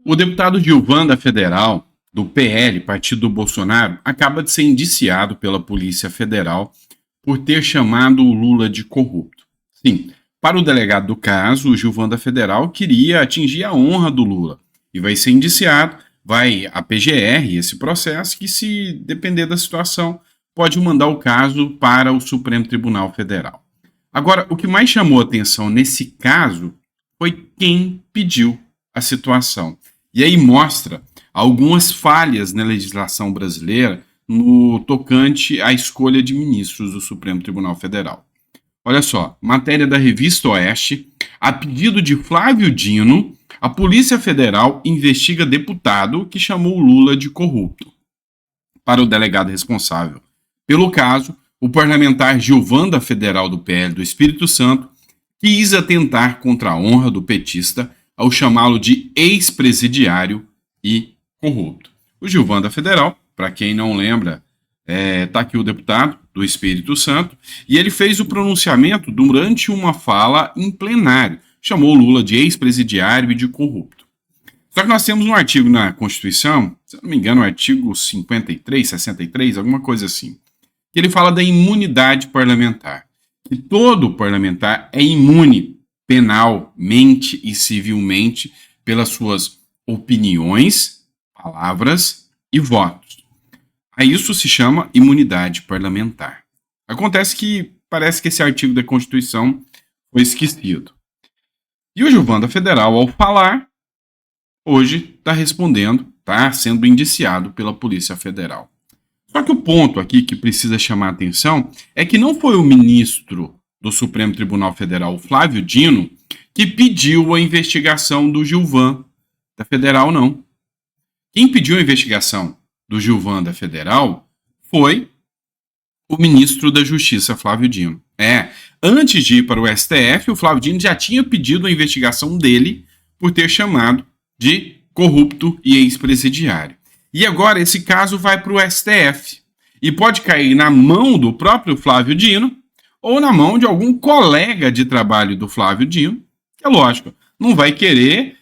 O deputado Gilvan da Federal, do PL, partido do Bolsonaro, acaba de ser indiciado pela Polícia Federal por ter chamado o Lula de corrupto. Sim, para o delegado do caso, o Gilvan da Federal queria atingir a honra do Lula e vai ser indiciado, vai a PGR, esse processo, que se depender da situação, pode mandar o caso para o Supremo Tribunal Federal. Agora, o que mais chamou atenção nesse caso foi quem pediu a situação. E aí mostra algumas falhas na legislação brasileira no tocante à escolha de ministros do Supremo Tribunal Federal. Olha só, matéria da Revista Oeste, a pedido de Flávio Dino, a Polícia Federal investiga deputado que chamou Lula de corrupto. Para o delegado responsável pelo caso, o parlamentar Gilvan da Federal do PL do Espírito Santo quis atentar contra a honra do petista ao chamá-lo de ex-presidiário e corrupto. O Gilvan da Federal, para quem não lembra, está aqui o deputado do Espírito Santo, e ele fez o pronunciamento durante uma fala em plenário. Chamou Lula de ex-presidiário e de corrupto. Só que nós temos um artigo na Constituição, se eu não me engano, o artigo 53, 63, alguma coisa assim, que ele fala da imunidade parlamentar. Que todo parlamentar é imune penalmente e civilmente pelas suas opiniões, palavras e votos. A isso se chama imunidade parlamentar. Acontece que parece que esse artigo da Constituição foi esquecido. E o Gilvan da Federal, ao falar, hoje está respondendo, está sendo indiciado pela Polícia Federal. Só que o ponto aqui que precisa chamar a atenção é que não foi o ministro do Supremo Tribunal Federal, Flávio Dino, que pediu a investigação do Gilvan da Federal, não. Quem pediu a investigação do Gilvan da Federal foi o ministro da Justiça, Flávio Dino. Antes de ir para o STF, o Flávio Dino já tinha pedido a investigação dele por ter chamado de corrupto e ex-presidiário. E agora esse caso vai para o STF e pode cair na mão do próprio Flávio Dino ou na mão de algum colega de trabalho do Flávio Dino, que é lógico, não vai querer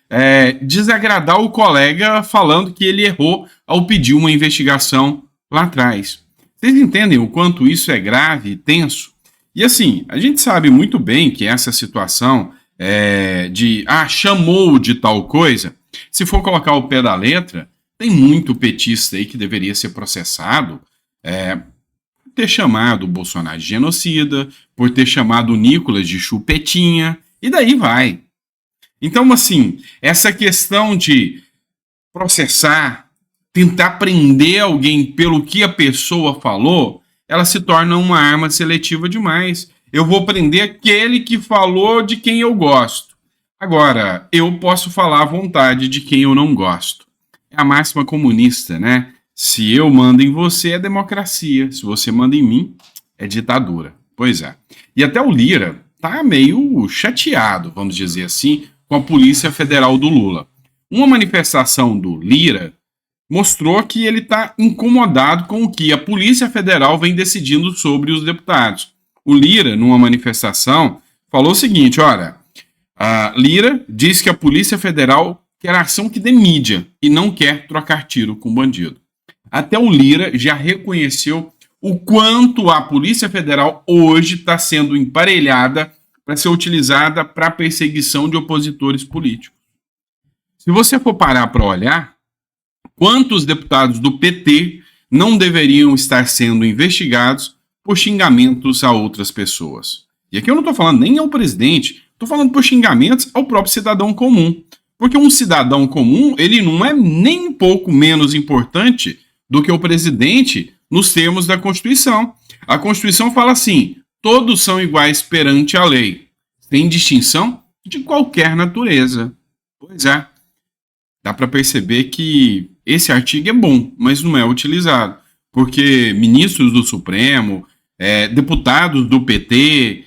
desagradar o colega falando que ele errou ao pedir uma investigação lá atrás. Vocês entendem o quanto isso é grave e tenso? E assim, a gente sabe muito bem que essa situação chamou de tal coisa, se for colocar o pé da letra, tem muito petista aí que deveria ser processado por ter chamado o Bolsonaro de genocida, por ter chamado o Nicolas de chupetinha, e daí vai. Então, assim, essa questão de processar, tentar prender alguém pelo que a pessoa falou, ela se torna uma arma seletiva demais. Eu vou prender aquele que falou de quem eu gosto. Agora, eu posso falar à vontade de quem eu não gosto. É a máxima comunista, né? Se eu mando em você, é democracia. Se você manda em mim, é ditadura. Pois é. E até o Lira tá meio chateado, vamos dizer assim, com a Polícia Federal do Lula. Uma manifestação do Lira mostrou que ele está incomodado com o que a Polícia Federal vem decidindo sobre os deputados. O Lira, numa manifestação, falou o seguinte, olha, a Lira diz que a Polícia Federal quer ação que dê mídia e não quer trocar tiro com bandido. Até o Lira já reconheceu o quanto a Polícia Federal hoje está sendo emparelhada para ser utilizada para perseguição de opositores políticos. Se você for parar para olhar, quantos deputados do PT não deveriam estar sendo investigados por xingamentos a outras pessoas? E aqui eu não estou falando nem ao presidente, estou falando por xingamentos ao próprio cidadão comum. Porque um cidadão comum, ele não é nem um pouco menos importante do que o presidente nos termos da Constituição. A Constituição fala assim, todos são iguais perante a lei, sem distinção de qualquer natureza. Pois é, dá para perceber que esse artigo é bom, mas não é utilizado. Porque ministros do Supremo, deputados do PT,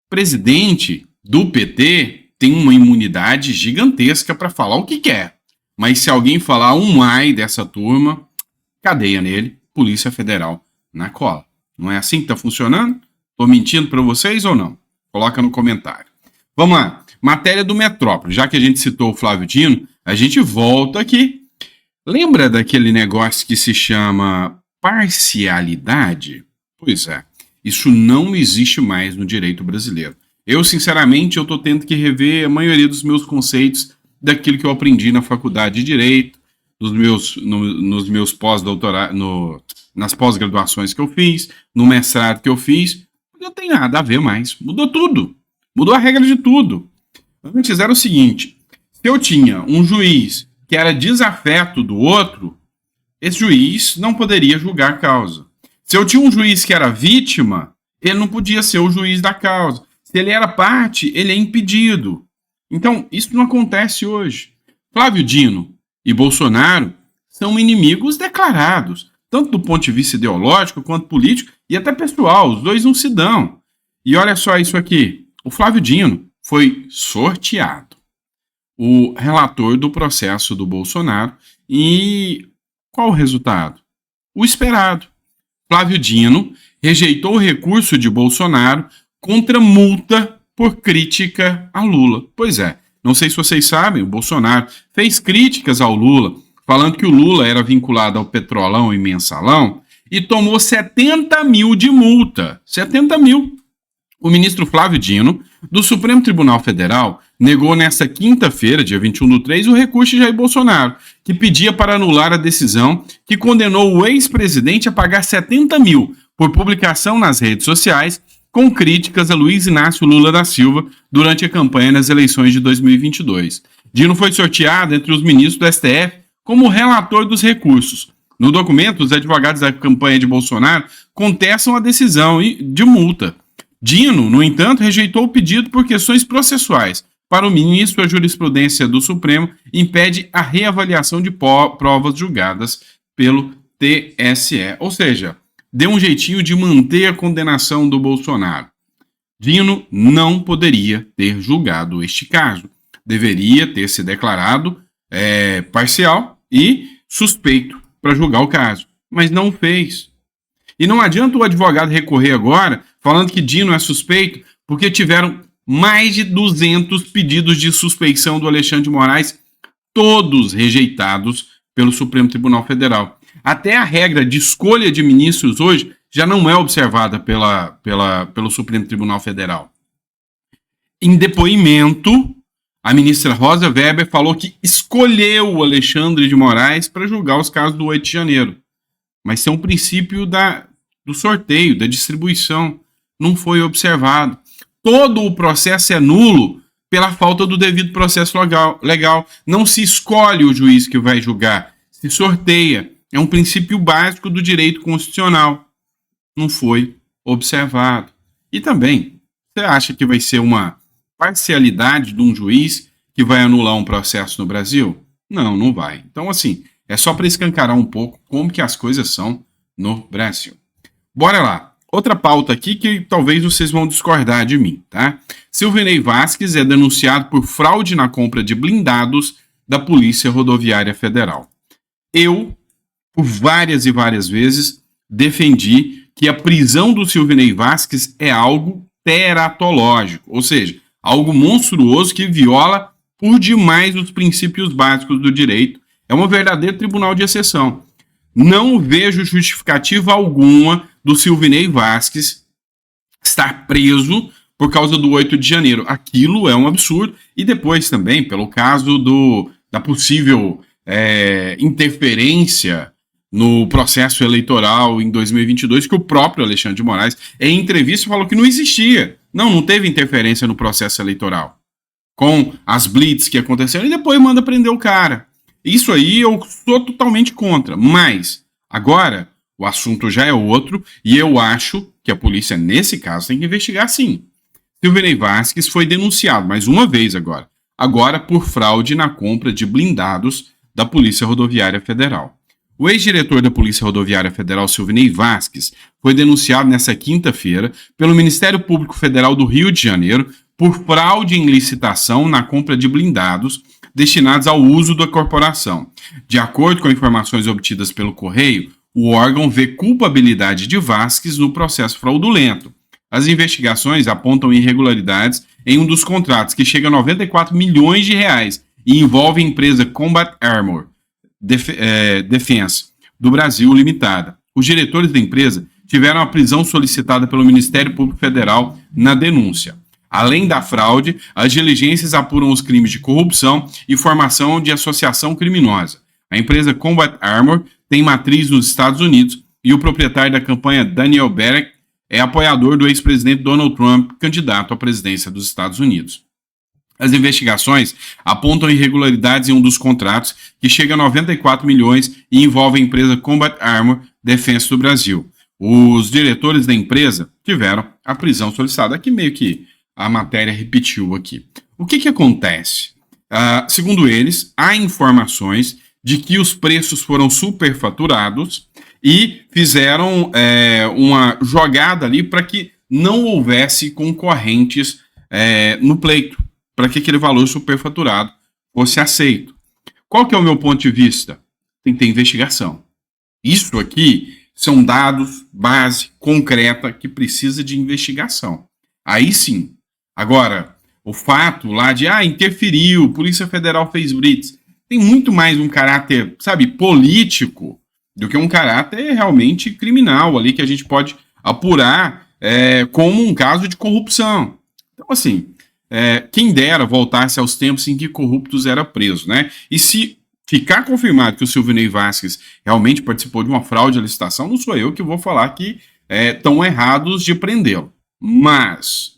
presidente do PT tem uma imunidade gigantesca para falar o que quer. Mas se alguém falar um ai dessa turma, cadeia nele, Polícia Federal na cola. Não é assim que está funcionando? Estou mentindo para vocês ou não? Coloca no comentário. Vamos lá. Matéria do Metrópole. Já que a gente citou o Flávio Dino, a gente volta aqui. Lembra daquele negócio que se chama parcialidade? Pois é, isso não existe mais no direito brasileiro. Eu, sinceramente, eu estou tendo que rever a maioria dos meus conceitos daquilo que eu aprendi na faculdade de Direito, nos meus pós-doutorados, nas pós-graduações que eu fiz, no mestrado que eu fiz. Não tem nada a ver mais. Mudou tudo. Mudou a regra de tudo. Antes era o seguinte, se eu tinha um juiz que era desafeto do outro, esse juiz não poderia julgar a causa. Se eu tinha um juiz que era vítima, ele não podia ser o juiz da causa. Se ele era parte, ele é impedido. Então, isso não acontece hoje. Flávio Dino e Bolsonaro são inimigos declarados, tanto do ponto de vista ideológico quanto político e até pessoal. Os dois não se dão. E olha só isso aqui. O Flávio Dino foi sorteado, o relator do processo do Bolsonaro. E qual o resultado? O esperado. Flávio Dino rejeitou o recurso de Bolsonaro contra multa por crítica a Lula. Pois é, não sei se vocês sabem, o Bolsonaro fez críticas ao Lula, falando que o Lula era vinculado ao Petrolão e Mensalão, e tomou 70 mil de multa. 70 mil. O ministro Flávio Dino, do Supremo Tribunal Federal, negou nesta quinta-feira, dia 21/3, o recurso de Jair Bolsonaro, que pedia para anular a decisão que condenou o ex-presidente a pagar 70 mil por publicação nas redes sociais com críticas a Luiz Inácio Lula da Silva durante a campanha nas eleições de 2022. Dino foi sorteado entre os ministros do STF como relator dos recursos. No documento, os advogados da campanha de Bolsonaro contestam a decisão de multa. Dino, no entanto, rejeitou o pedido por questões processuais. Para o ministro, a jurisprudência do Supremo impede a reavaliação de provas julgadas pelo TSE. Ou seja, deu um jeitinho de manter a condenação do Bolsonaro. Dino não poderia ter julgado este caso. Deveria ter se declarado parcial e suspeito para julgar o caso, mas não fez. E não adianta o advogado recorrer agora, falando que Dino é suspeito, porque tiveram mais de 200 pedidos de suspeição do Alexandre de Moraes, todos rejeitados pelo Supremo Tribunal Federal. Até a regra de escolha de ministros hoje já não é observada pelo Supremo Tribunal Federal. Em depoimento, a ministra Rosa Weber falou que escolheu o Alexandre de Moraes para julgar os casos do 8 de janeiro. Mas isso é um princípio do sorteio, da distribuição. Não foi observado. Todo o processo é nulo pela falta do devido processo legal. Não se escolhe o juiz que vai julgar, se sorteia. É um princípio básico do direito constitucional. Não foi observado. E também, você acha que vai ser uma parcialidade de um juiz que vai anular um processo no Brasil? Não, não vai. Então, assim, é só para escancarar um pouco como que as coisas são no Brasil. Bora lá. Outra pauta aqui que talvez vocês vão discordar de mim, tá? Silvinei Vasquez é denunciado por fraude na compra de blindados da Polícia Rodoviária Federal. Eu, por várias e várias vezes, defendi que a prisão do Silvinei Vasquez é algo teratológico, ou seja, algo monstruoso que viola por demais os princípios básicos do direito. É um verdadeiro tribunal de exceção. Não vejo justificativa alguma do Silvinei Vasquez estar preso por causa do 8 de janeiro. Aquilo é um absurdo. E depois também, pelo caso da possível interferência no processo eleitoral em 2022, que o próprio Alexandre de Moraes, em entrevista, falou que não existia. Não teve interferência no processo eleitoral. Com as blitz que aconteceram, e depois manda prender o cara. Isso aí eu sou totalmente contra. Mas, agora, o assunto já é outro, e eu acho que a polícia, nesse caso, tem que investigar sim. Silvinei Vasquez foi denunciado, mais uma vez agora por fraude na compra de blindados da Polícia Rodoviária Federal. O ex-diretor da Polícia Rodoviária Federal, Silvinei Vasquez, foi denunciado nesta quinta-feira pelo Ministério Público Federal do Rio de Janeiro por fraude em licitação na compra de blindados destinados ao uso da corporação. De acordo com informações obtidas pelo Correio, o órgão vê culpabilidade de Vasquez no processo fraudulento. As investigações apontam irregularidades em um dos contratos, que chega a 94 milhões de reais, e envolve a empresa Combat Armor Defense do Brasil Limitada. Os diretores da empresa tiveram a prisão solicitada pelo Ministério Público Federal na denúncia. Além da fraude, as diligências apuram os crimes de corrupção e formação de associação criminosa. A empresa Combat Armor tem matriz nos Estados Unidos e o proprietário da campanha, Daniel Berek, é apoiador do ex-presidente Donald Trump, candidato à presidência dos Estados Unidos. As investigações apontam irregularidades em um dos contratos, que chega a 94 milhões e envolve a empresa Combat Armor Defense do Brasil. Os diretores da empresa tiveram a prisão solicitada. Aqui meio que a matéria repetiu aqui. O que acontece? Segundo eles, há informações de que os preços foram superfaturados e fizeram uma jogada ali para que não houvesse concorrentes no pleito, para que aquele valor superfaturado fosse aceito. Qual que é o meu ponto de vista? Tem que ter investigação. Isso aqui são dados, base concreta, que precisa de investigação. Aí sim. Agora, o fato lá de, interferiu, Polícia Federal fez blitz, tem muito mais um caráter, político, do que um caráter realmente criminal ali, que a gente pode apurar como um caso de corrupção. Então, assim, quem dera voltasse aos tempos em que corruptos era preso, né? E se ficar confirmado que o Silvinei Vasquez realmente participou de uma fraude à licitação, não sou eu que vou falar que estão errados de prendê-lo. Mas,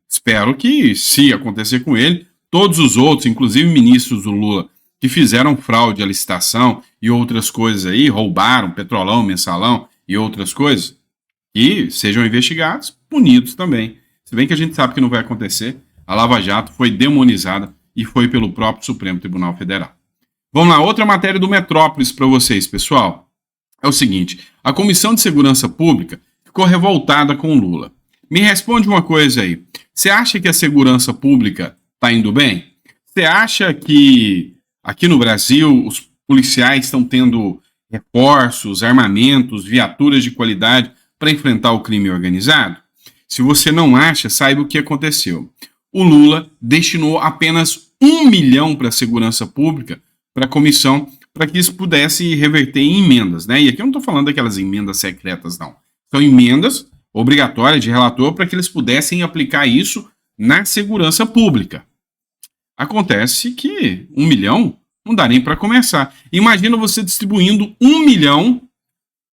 espero que, se acontecer com ele, todos os outros, inclusive ministros do Lula, que fizeram fraude à licitação e outras coisas aí, roubaram petrolão, mensalão e outras coisas, que sejam investigados, punidos também. Se bem que a gente sabe que não vai acontecer, a Lava Jato foi demonizada e foi pelo próprio Supremo Tribunal Federal. Vamos lá, outra matéria do Metrópolis para vocês, pessoal. É o seguinte, a Comissão de Segurança Pública ficou revoltada com o Lula. Me responde uma coisa aí. Você acha que a segurança pública está indo bem? Você acha que aqui no Brasil os policiais estão tendo reforços, armamentos, viaturas de qualidade para enfrentar o crime organizado? Se você não acha, saiba o que aconteceu. O Lula destinou apenas 1 milhão para a segurança pública, para a comissão, para que isso pudesse reverter em emendas, né? E aqui eu não estou falando daquelas emendas secretas, não. São emendas obrigatórias de relator para que eles pudessem aplicar isso na segurança pública. Acontece que 1 milhão não dá nem para começar. Imagina você distribuindo 1 milhão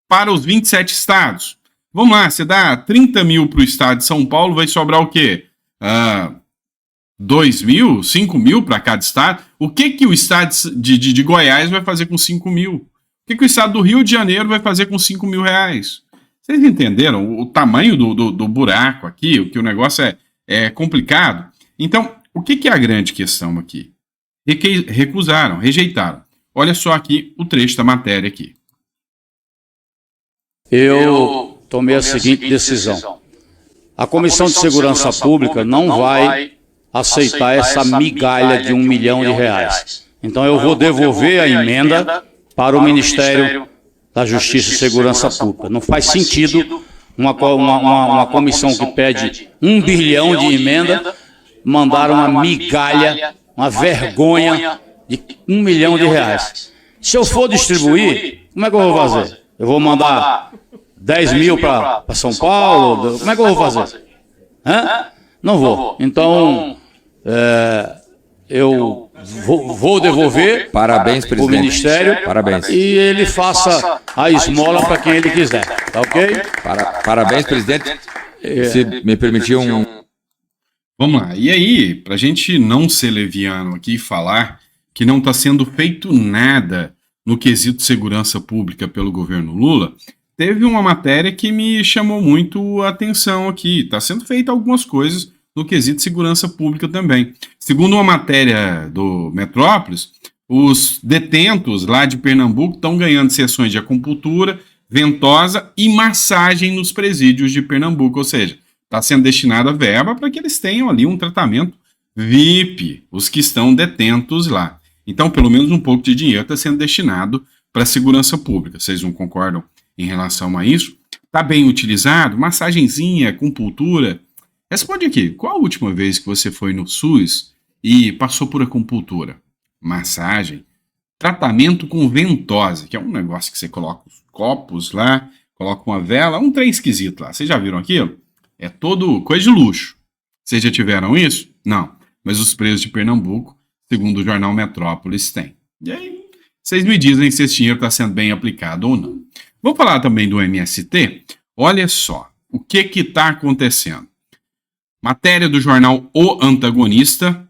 para os 27 estados. Vamos lá, você dá 30 mil para o estado de São Paulo, vai sobrar o quê? 2 mil, 5 mil para cada estado. O que o estado de Goiás vai fazer com 5 mil? O que o estado do Rio de Janeiro vai fazer com 5 mil reais? Vocês entenderam o tamanho do buraco aqui, que o negócio é complicado? Então, o que é a grande questão aqui? Recusaram, rejeitaram. Olha só aqui o trecho da matéria aqui. Eu tomei a seguinte decisão. A Comissão de Segurança Pública não vai aceitar essa migalha de 1 milhão de reais. Então eu vou devolver a emenda para o Ministério da Justiça e Segurança Pública. Não faz sentido uma comissão que pede 1 bilhão de emenda mandar uma migalha, uma vergonha de 1 milhão de reais. Se eu for distribuir, como é que eu vou fazer? Eu vou mandar 10 mil para São Paulo? Como é que eu vou fazer? Não vou. Então, eu vou devolver para o Ministério. Parabéns. E ele faça a esmola para quem ele quiser. Tá ok? Parabéns, presidente. Se me permitir Vamos lá. E aí, para a gente não ser leviano aqui e falar que não está sendo feito nada no quesito segurança pública pelo governo Lula, teve uma matéria que me chamou muito a atenção aqui. Está sendo feita algumas coisas no quesito segurança pública também. Segundo uma matéria do Metrópolis, os detentos lá de Pernambuco estão ganhando sessões de acupuntura, ventosa e massagem nos presídios de Pernambuco, ou seja, está sendo destinada verba para que eles tenham ali um tratamento VIP, os que estão detentos lá. Então, pelo menos um pouco de dinheiro está sendo destinado para a segurança pública. Vocês não concordam em relação a isso? Está bem utilizado? Massagenzinha, acupuntura? Responde aqui, qual a última vez que você foi no SUS e passou por acupuntura, massagem, tratamento com ventosa, que é um negócio que você coloca os copos lá, coloca uma vela, um trem esquisito lá. Vocês já viram aquilo? É todo coisa de luxo. Vocês já tiveram isso? Não. Mas os presos de Pernambuco, segundo o jornal Metrópolis, têm. E aí, vocês me dizem se esse dinheiro está sendo bem aplicado ou não. Vamos falar também do MST? Olha só, o que está acontecendo? Matéria do jornal O Antagonista,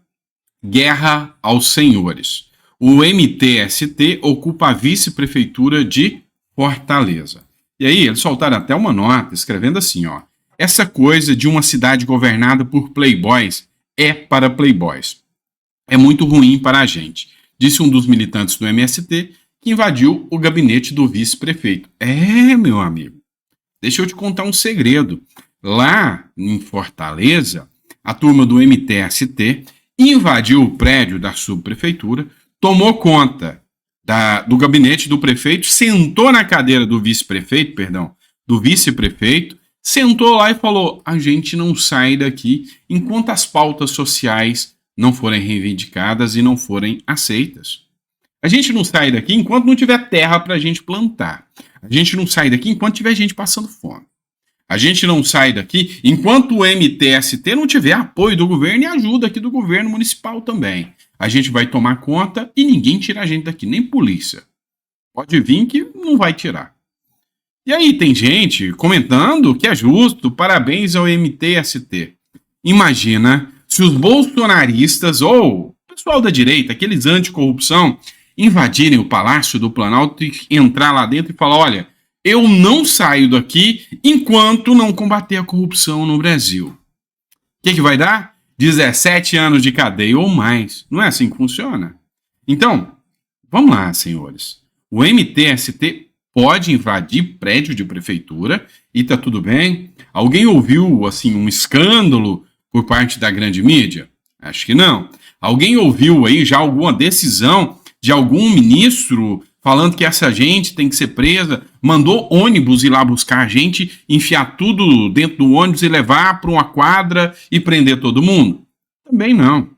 Guerra aos Senhores. O MTST ocupa a vice-prefeitura de Fortaleza. E aí, eles soltaram até uma nota escrevendo assim, ó. Essa coisa de uma cidade governada por playboys é para playboys. É muito ruim para a gente, disse um dos militantes do MST que invadiu o gabinete do vice-prefeito. É, meu amigo, deixa eu te contar um segredo. Lá em Fortaleza, a turma do MTST invadiu o prédio da subprefeitura, tomou conta do gabinete do prefeito, sentou na cadeira do vice-prefeito, sentou lá e falou: a gente não sai daqui enquanto as pautas sociais não forem reivindicadas e não forem aceitas. A gente não sai daqui enquanto não tiver terra para a gente plantar. A gente não sai daqui enquanto tiver gente passando fome. A gente não sai daqui enquanto o MTST não tiver apoio do governo e ajuda aqui do governo municipal também. A gente vai tomar conta e ninguém tira a gente daqui, nem polícia. Pode vir que não vai tirar. E aí tem gente comentando que é justo, parabéns ao MTST. Imagina se os bolsonaristas ou o pessoal da direita, aqueles anticorrupção, invadirem o Palácio do Planalto e entrar lá dentro e falar: olha, eu não saio daqui enquanto não combater a corrupção no Brasil. O que vai dar? 17 anos de cadeia ou mais. Não é assim que funciona? Então, vamos lá, senhores. O MTST pode invadir prédio de prefeitura e tá tudo bem? Alguém ouviu, assim, um escândalo por parte da grande mídia? Acho que não. Alguém ouviu aí já alguma decisão de algum ministro falando que essa gente tem que ser presa, mandou ônibus ir lá buscar a gente, enfiar tudo dentro do ônibus e levar para uma quadra e prender todo mundo? Também não.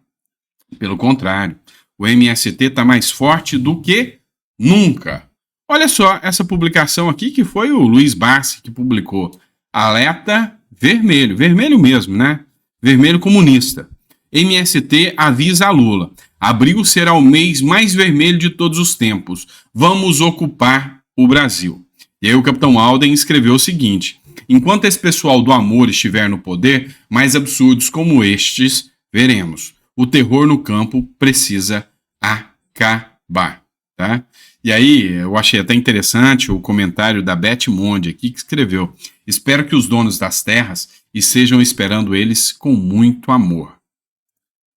Pelo contrário, o MST está mais forte do que nunca. Olha só essa publicação aqui que foi o Luiz Bassi que publicou. Alerta vermelho, vermelho mesmo, né? Vermelho comunista. MST avisa a Lula. Abril será o mês mais vermelho de todos os tempos. Vamos ocupar o Brasil. E aí o capitão Alden escreveu o seguinte: enquanto esse pessoal do amor estiver no poder, mais absurdos como estes veremos. O terror no campo precisa acabar. Tá? E aí eu achei até interessante o comentário da Beth Monde aqui, que escreveu: espero que os donos das terras estejam esperando eles com muito amor.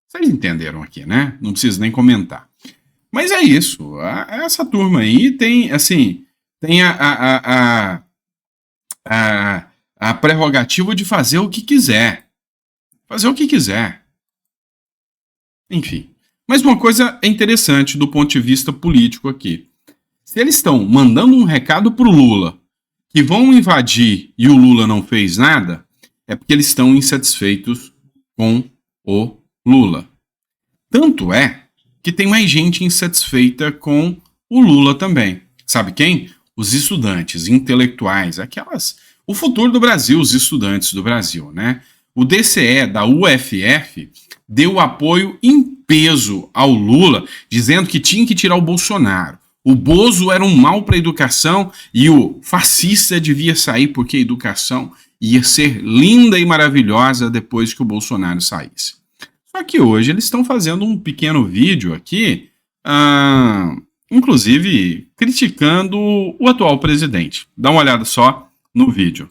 Vocês entenderam aqui, né? Não preciso nem comentar. Mas é isso. Essa turma aí tem, assim, tem a prerrogativa de fazer o que quiser. Fazer o que quiser. Enfim. Mas uma coisa é interessante do ponto de vista político aqui. Se eles estão mandando um recado pro Lula que vão invadir e o Lula não fez nada, é porque eles estão insatisfeitos com o Lula. Tanto é que tem mais gente insatisfeita com o Lula também. Sabe quem? Os estudantes intelectuais, o futuro do Brasil, os estudantes do Brasil, né? O DCE da UFF deu apoio em peso ao Lula, dizendo que tinha que tirar o Bolsonaro. O Bozo era um mal para a educação e o fascista devia sair porque a educação ia ser linda e maravilhosa depois que o Bolsonaro saísse. Só que hoje eles estão fazendo um pequeno vídeo aqui, inclusive criticando o atual presidente. Dá uma olhada só no vídeo.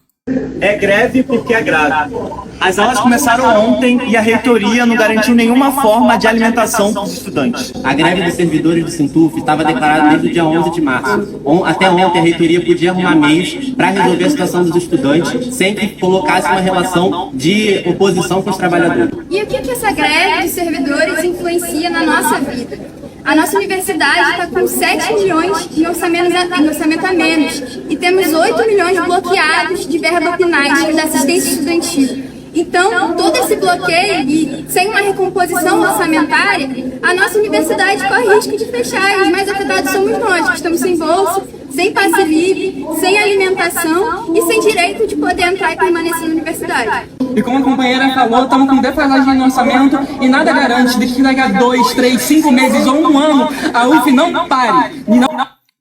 É greve porque é grave. As aulas começaram ontem e a reitoria não garantiu nenhuma forma de alimentação para os estudantes. A greve dos servidores do Sintuf estava declarada desde o dia 11 de março. Até ontem a reitoria podia arrumar meios para resolver a situação dos estudantes sem que colocasse uma relação de oposição com os trabalhadores. E o que essa greve dos servidores influencia na nossa vida? A nossa universidade está com 7 milhões em orçamento a menos e temos 8 milhões bloqueados de verba PNAD da assistência estudantil. Então, todo esse bloqueio e sem uma recomposição orçamentária, a nossa universidade corre risco de fechar. E os mais afetados somos nós, que estamos sem bolsa, sem passe livre, sem alimentação e sem direito de poder entrar e permanecer na universidade. E como a companheira falou, estamos com defasagem no orçamento e nada garante de que daqui a 2, 3, 5 meses ou um ano a UF não pare.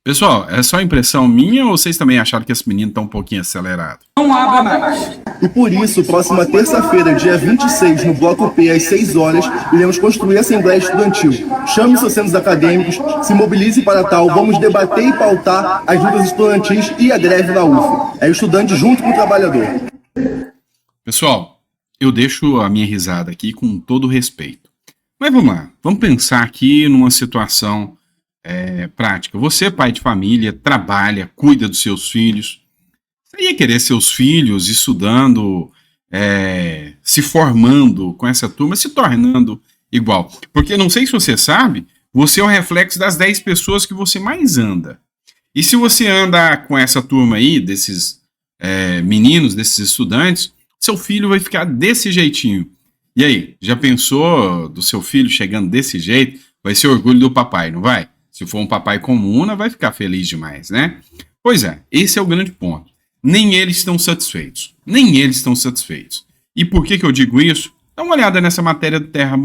Pessoal, é só impressão minha ou vocês também acharam que esse menino tá um pouquinho acelerado? Não abra mais. E por isso, próxima terça-feira, dia 26, no Bloco P, às 6 horas, iremos construir a Assembleia Estudantil. Chame seus centros acadêmicos, se mobilize para tal, vamos debater e pautar as lutas estudantis e a greve na UF. É o estudante junto com o trabalhador. Pessoal, eu deixo a minha risada aqui com todo respeito. Mas vamos lá, vamos pensar aqui numa situação prática. Você, pai de família, trabalha, cuida dos seus filhos. Você ia querer seus filhos estudando, se formando com essa turma, se tornando igual. Porque não sei se você sabe, você é o reflexo das 10 pessoas que você mais anda. E se você anda com essa turma aí, desses meninos, desses estudantes, seu filho vai ficar desse jeitinho. E aí, já pensou do seu filho chegando desse jeito? Vai ser orgulho do papai, não vai? Se for um papai comuna, vai ficar feliz demais, né? Pois é, esse é o grande ponto. Nem eles estão satisfeitos. Nem eles estão satisfeitos. E por que eu digo isso? Dá uma olhada nessa matéria do Terra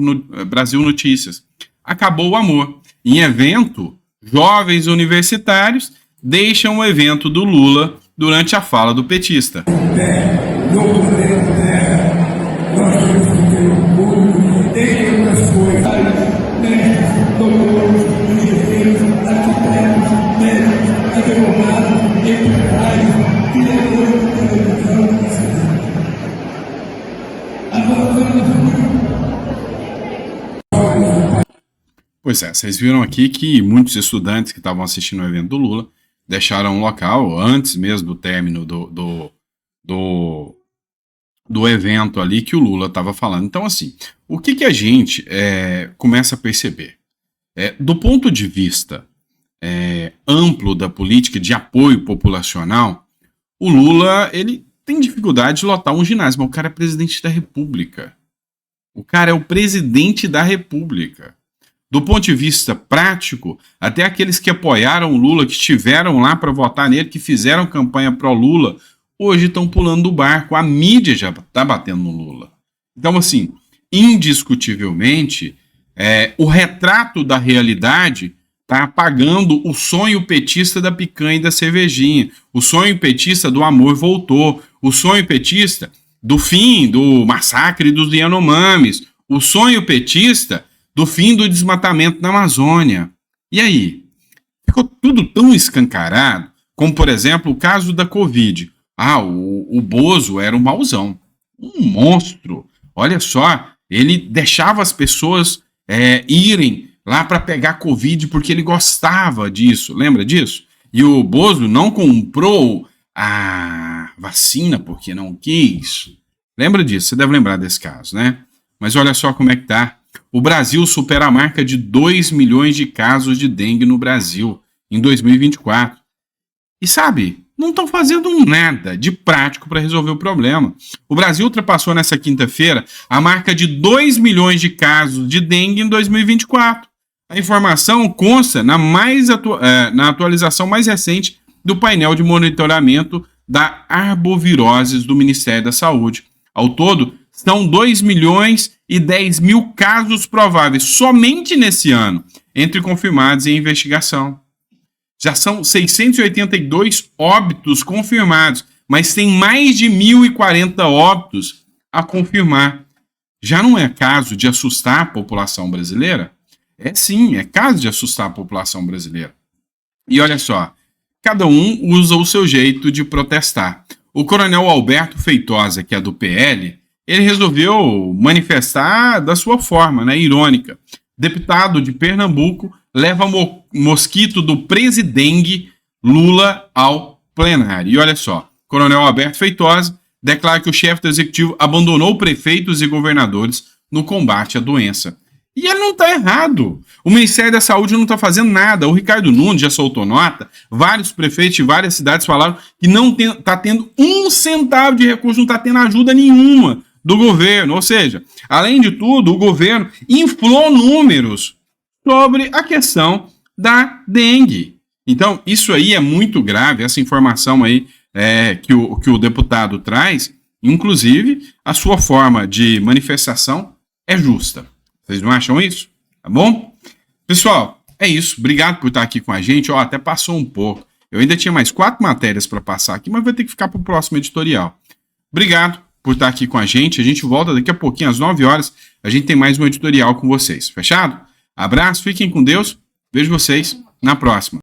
Brasil Notícias. Acabou o amor. Em evento, jovens universitários deixam o evento do Lula durante a fala do petista. Pois é, vocês viram aqui que muitos estudantes que estavam assistindo o evento do Lula deixaram o local antes mesmo do término do evento ali que o Lula estava falando. Então, assim, o que a gente começa a perceber? Do ponto de vista amplo da política de apoio populacional, o Lula ele tem dificuldade de lotar um ginásio, mas o cara é presidente da República. O cara é o presidente da República. Do ponto de vista prático, até aqueles que apoiaram o Lula, que estiveram lá para votar nele, que fizeram campanha pró-Lula, hoje estão pulando do barco. A mídia já está batendo no Lula. Então, assim, indiscutivelmente, o retrato da realidade está apagando o sonho petista da picanha e da cervejinha. O sonho petista do amor voltou. O sonho petista do fim do massacre dos Yanomamis. O sonho petista do fim do desmatamento na Amazônia. E aí? Ficou tudo tão escancarado, como, por exemplo, o caso da Covid. O Bozo era um mauzão, um monstro. Olha só, ele deixava as pessoas irem lá para pegar Covid porque ele gostava disso. Lembra disso? E o Bozo não comprou a vacina porque não quis. Lembra disso? Você deve lembrar desse caso, né? Mas olha só como é que tá. O Brasil supera a marca de 2 milhões de casos de dengue no Brasil em 2024. E sabe, não estão fazendo nada de prático para resolver o problema. O Brasil ultrapassou nessa quinta-feira a marca de 2 milhões de casos de dengue em 2024. A informação consta na atualização mais recente do painel de monitoramento da arboviroses do Ministério da Saúde. Ao todo, são 2 milhões e 10 mil casos prováveis somente nesse ano, entre confirmados e investigação. Já são 682 óbitos confirmados, mas tem mais de 1.040 óbitos a confirmar. Já não é caso de assustar a população brasileira? Sim, é caso de assustar a população brasileira. E olha só, cada um usa o seu jeito de protestar. O coronel Alberto Feitosa, que é do PL, ele resolveu manifestar da sua forma, né, irônica. Deputado de Pernambuco leva mosquito do presidente Lula ao plenário. E olha só, coronel Alberto Feitosa declara que o chefe do executivo abandonou prefeitos e governadores no combate à doença. E ele não está errado. O Ministério da Saúde não está fazendo nada. O Ricardo Nunes já soltou nota. Vários prefeitos de várias cidades falaram que não está tendo um centavo de recurso, não está tendo ajuda nenhuma do governo. Ou seja, além de tudo, o governo inflou números sobre a questão da dengue. Então, isso aí é muito grave, essa informação aí que o deputado traz, inclusive, a sua forma de manifestação é justa. Vocês não acham isso? Tá bom? Pessoal, é isso. Obrigado por estar aqui com a gente. Até passou um pouco. Eu ainda tinha mais 4 matérias para passar aqui, mas vai ter que ficar para o próximo editorial. Obrigado por estar aqui com a gente. A gente volta daqui a pouquinho, às 9 horas. A gente tem mais um editorial com vocês. Fechado? Abraço, fiquem com Deus. Vejo vocês na próxima.